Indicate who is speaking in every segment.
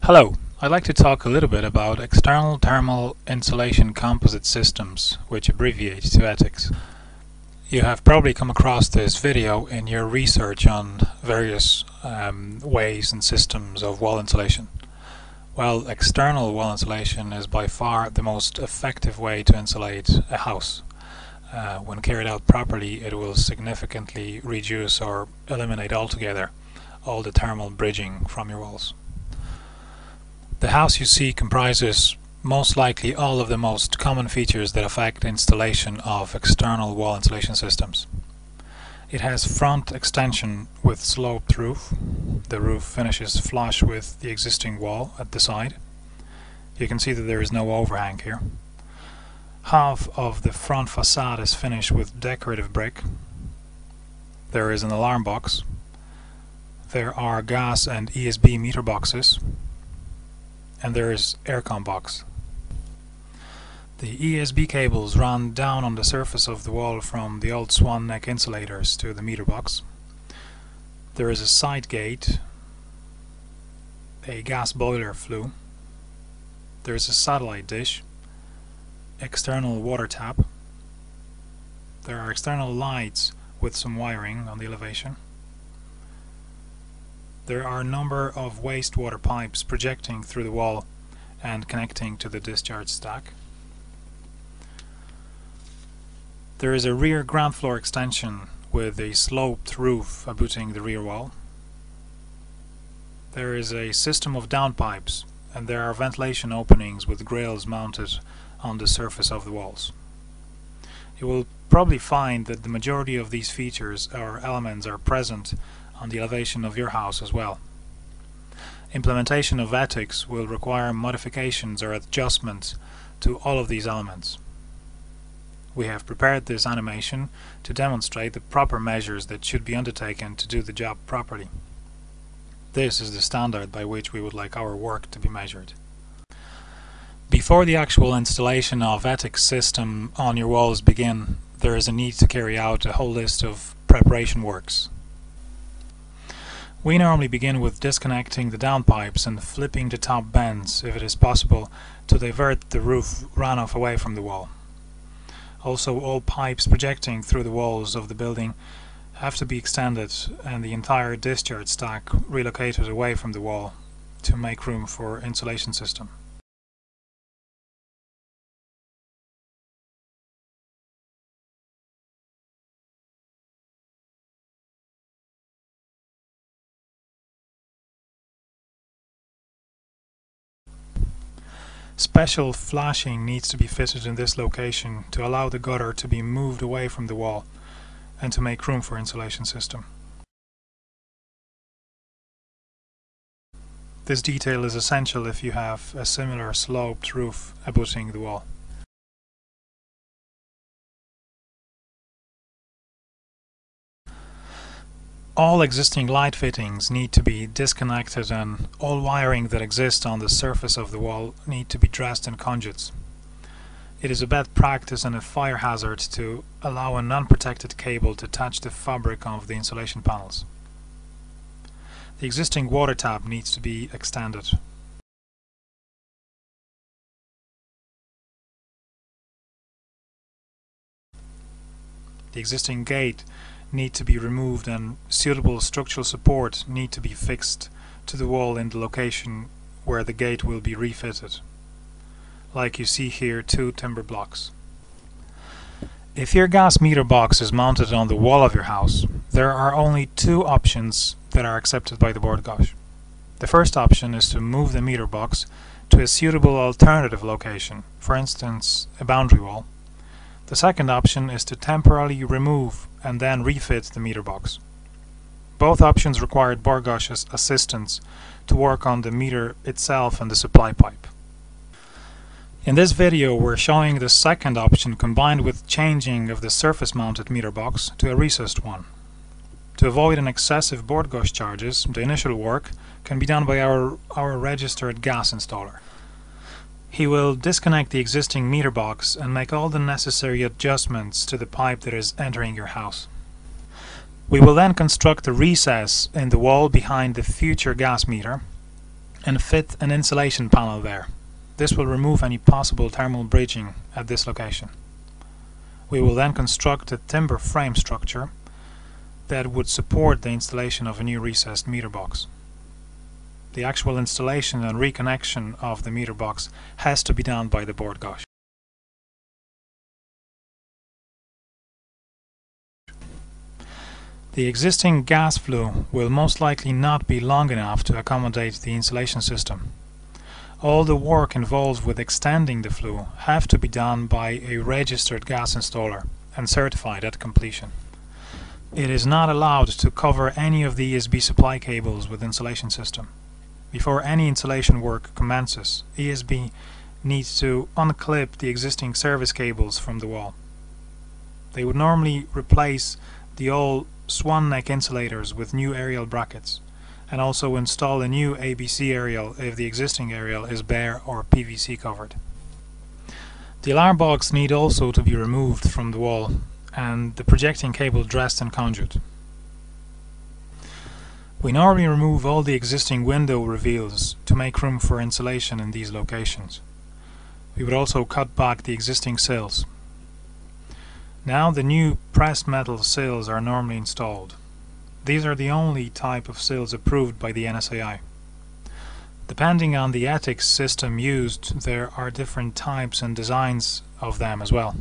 Speaker 1: Hello, I'd like to talk a little bit about external thermal insulation composite systems, which abbreviate to ETICS. You have probably come across this video in your research on various ways and systems of wall insulation. Well, external wall insulation is by far the most effective way to insulate a house. When carried out properly, it will significantly reduce or eliminate altogether all the thermal bridging from your walls. The house you see comprises most likely all of the most common features that affect installation of external wall insulation systems. It has front extension with sloped roof. The roof finishes flush with the existing wall at the side. You can see that there is no overhang here. Half of the front facade is finished with decorative brick. There is an alarm box. There are gas and ESB meter boxes. And there is aircon box. The ESB cables run down on the surface of the wall from the old swan neck insulators to the meter box. There is a side gate, a gas boiler flue. There is a satellite dish, external water tap. There are external lights with some wiring on the elevation. There are a number of wastewater pipes projecting through the wall and connecting to the discharge stack. There is a rear ground floor extension with a sloped roof abutting the rear wall. There is a system of downpipes, and there are ventilation openings with grills mounted on the surface of the walls. You will probably find that the majority of these features or elements are present on the elevation of your house as well. Implementation of ETICS will require modifications or adjustments to all of these elements. We have prepared this animation to demonstrate the proper measures that should be undertaken to do the job properly. This is the standard by which we would like our work to be measured. Before the actual installation of ETICS system on your walls begin, there is a need to carry out a whole list of preparation works. We normally begin with disconnecting the downpipes and flipping the top bends, if it is possible, to divert the roof runoff away from the wall. Also, all pipes projecting through the walls of the building have to be extended and the entire discharge stack relocated away from the wall to make room for insulation system. Special flashing needs to be fitted in this location to allow the gutter to be moved away from the wall and to make room for insulation system. This detail is essential if you have a similar sloped roof abutting the wall. All existing light fittings need to be disconnected and all wiring that exists on the surface of the wall need to be dressed in conduits. It is a bad practice and a fire hazard to allow a non-protected cable to touch the fabric of the insulation panels. The existing water tap needs to be extended. The existing gate need to be removed and suitable structural support need to be fixed to the wall in the location where the gate will be refitted. Like you see here, 2 timber blocks. If your gas meter box is mounted on the wall of your house, there are only 2 options that are accepted by the Board Gosh. The first option is to move the meter box to a suitable alternative location, for instance a boundary wall. The second option is to temporarily remove and then refit the meter box. Both options required Board Gosh's assistance to work on the meter itself and the supply pipe. In this video we're showing the second option combined with changing of the surface mounted meter box to a recessed one. To avoid an excessive Board Gosh charges, the initial work can be done by our registered gas installer. He will disconnect the existing meter box and make all the necessary adjustments to the pipe that is entering your house. We will then construct a recess in the wall behind the future gas meter and fit an insulation panel there. This will remove any possible thermal bridging at this location. We will then construct a timber frame structure that would support the installation of a new recessed meter box. The actual installation and reconnection of the meter box has to be done by the board gauge. The existing gas flue will most likely not be long enough to accommodate the insulation system. All the work involved with extending the flue have to be done by a registered gas installer and certified at completion. It is not allowed to cover any of the ESB supply cables with insulation system. Before any insulation work commences, ESB needs to unclip the existing service cables from the wall. They would normally replace the old swan neck insulators with new aerial brackets, and also install a new ABC aerial if the existing aerial is bare or PVC covered. The alarm box need also to be removed from the wall and the projecting cable dressed in conduit. We normally remove all the existing window reveals to make room for insulation in these locations. We would also cut back the existing sills. Now the new pressed metal sills are normally installed. These are the only type of sills approved by the NSAI. Depending on the ethics system used, there are different types and designs of them as well.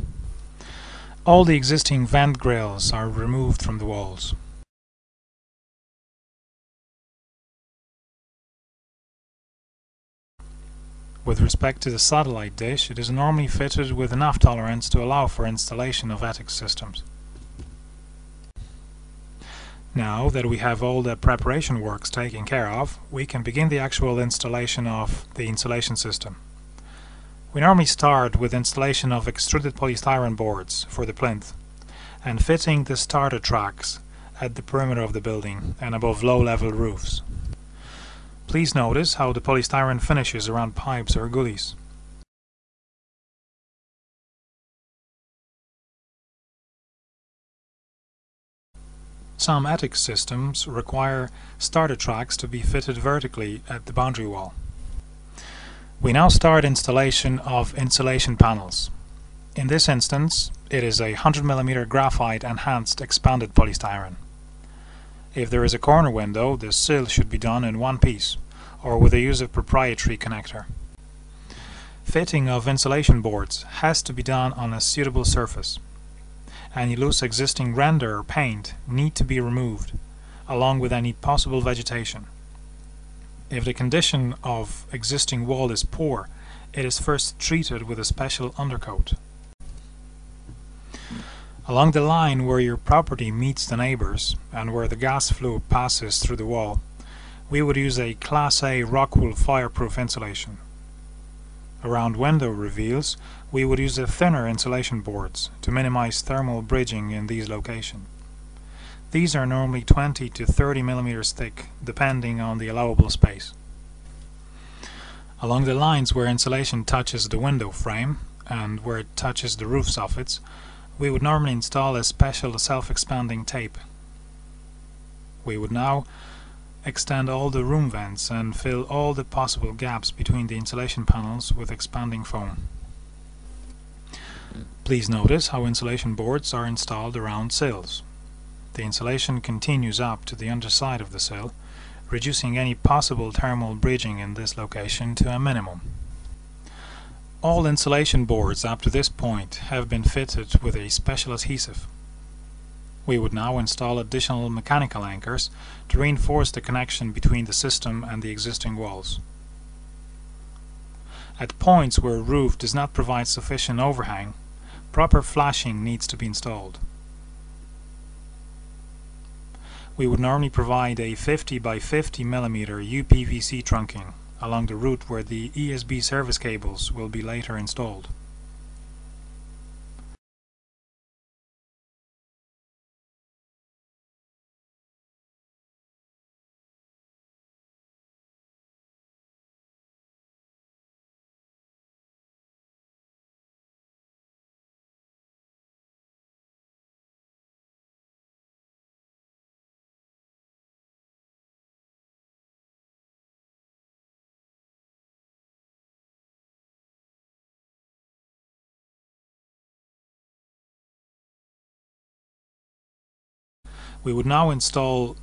Speaker 1: All the existing vent grills are removed from the walls. With respect to the satellite dish, it is normally fitted with enough tolerance to allow for installation of ethics systems. Now that we have all the preparation works taken care of, we can begin the actual installation of the insulation system. We normally start with installation of extruded polystyrene boards for the plinth and fitting the starter tracks at the perimeter of the building and above low-level roofs. Please notice how the polystyrene finishes around pipes or gullies. Some ethics systems require starter tracks to be fitted vertically at the boundary wall. We now start installation of insulation panels. In this instance, it is a 100mm graphite enhanced expanded polystyrene. If there is a corner window, the sill should be done in one piece, or with the use of proprietary connector. Fitting of insulation boards has to be done on a suitable surface. Any loose existing render or paint need to be removed, along with any possible vegetation. If the condition of existing wall is poor, it is first treated with a special undercoat. Along the line where your property meets the neighbors and where the gas flue passes through the wall, we would use a Class A rock-wool fireproof insulation. Around window reveals, we would use a thinner insulation boards to minimize thermal bridging in these locations. These are normally 20 to 30 millimeters thick, depending on the allowable space. Along the lines where insulation touches the window frame and where it touches the roof soffits, we would normally install a special self-expanding tape. We would now extend all the room vents and fill all the possible gaps between the insulation panels with expanding foam. Please notice how insulation boards are installed around sills. The insulation continues up to the underside of the sill, reducing any possible thermal bridging in this location to a minimum. All insulation boards up to this point have been fitted with a special adhesive. We would now install additional mechanical anchors to reinforce the connection between the system and the existing walls. At points where a roof does not provide sufficient overhang, proper flashing needs to be installed. We would normally provide a 50 by 50 millimeter UPVC trunking along the route where the ESB service cables will be later installed. We would now install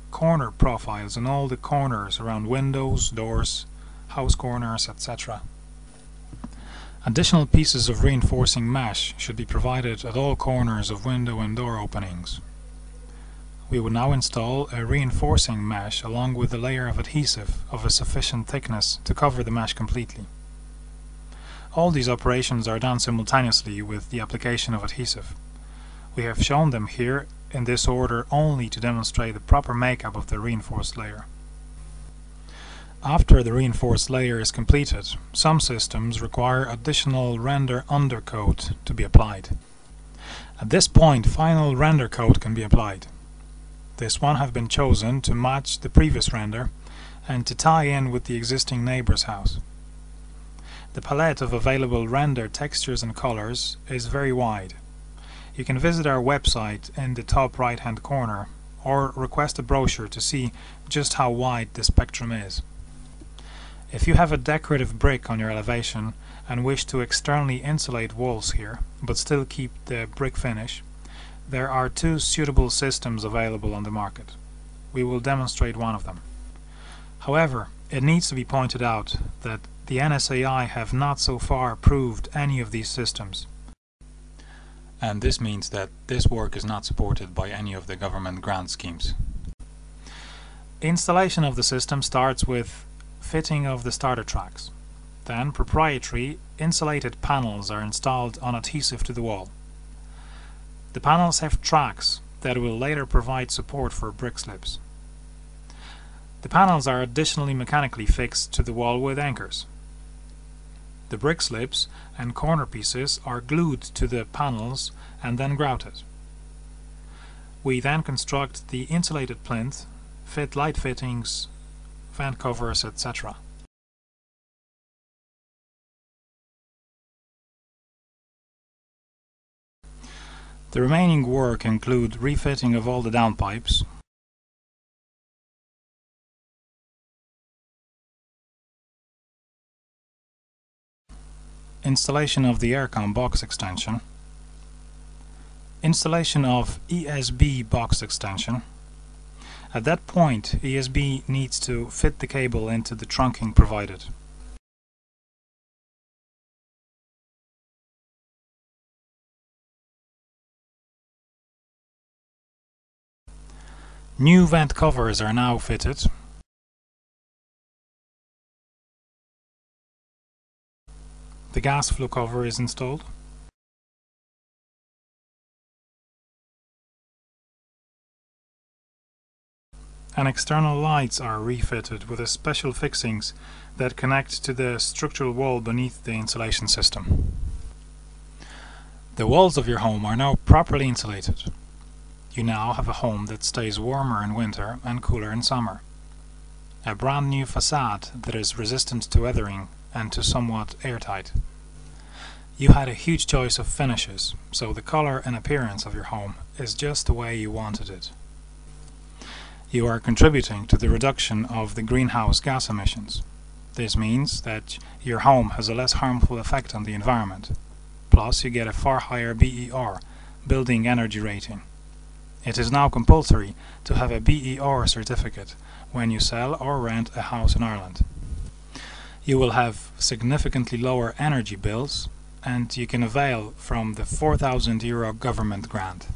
Speaker 1: corner profiles in all the corners around windows, doors, house corners, etc. Additional pieces of reinforcing mesh should be provided at all corners of window and door openings. We would now install a reinforcing mesh along with a layer of adhesive of a sufficient thickness to cover the mesh completely. All these operations are done simultaneously with the application of adhesive. We have shown them here in this order only to demonstrate the proper makeup of the reinforced layer. After the reinforced layer is completed, some systems require additional render undercoat to be applied. At this point, final render coat can be applied. This one has been chosen to match the previous render and to tie in with the existing neighbor's house. The palette of available render textures and colors is very wide. You can visit our website in the top right hand corner or request a brochure to see just how wide the spectrum is. If you have a decorative brick on your elevation and wish to externally insulate walls here but still keep the brick finish, there are two suitable systems available on the market. We will demonstrate one of them. However, it needs to be pointed out that the NSAI have not so far approved any of these systems. And this means that this work is not supported by any of the government grant schemes. Installation of the system starts with fitting of the starter tracks. Then proprietary insulated panels are installed on adhesive to the wall. The panels have tracks that will later provide support for brick slips. The panels are additionally mechanically fixed to the wall with anchors. The brick slips and corner pieces are glued to the panels and then grouted. We then construct the insulated plinth, fit light fittings, vent covers, etc. The remaining work include refitting of all the downpipes, installation of the aircon box extension, installation of ESB box extension. At that point, ESB needs to fit the cable into the trunking provided. New vent covers are now fitted. The gas flow cover is installed. And external lights are refitted with special fixings that connect to the structural wall beneath the insulation system. The walls of your home are now properly insulated. You now have a home that stays warmer in winter and cooler in summer. A brand new facade that is resistant to weathering and to somewhat airtight. You had a huge choice of finishes, so the color and appearance of your home is just the way you wanted it. You are contributing to the reduction of the greenhouse gas emissions. This means that your home has a less harmful effect on the environment. Plus, you get a far higher BER, Building Energy Rating. It is now compulsory to have a BER certificate when you sell or rent a house in Ireland. You will have significantly lower energy bills and you can avail from the €4,000 government grant.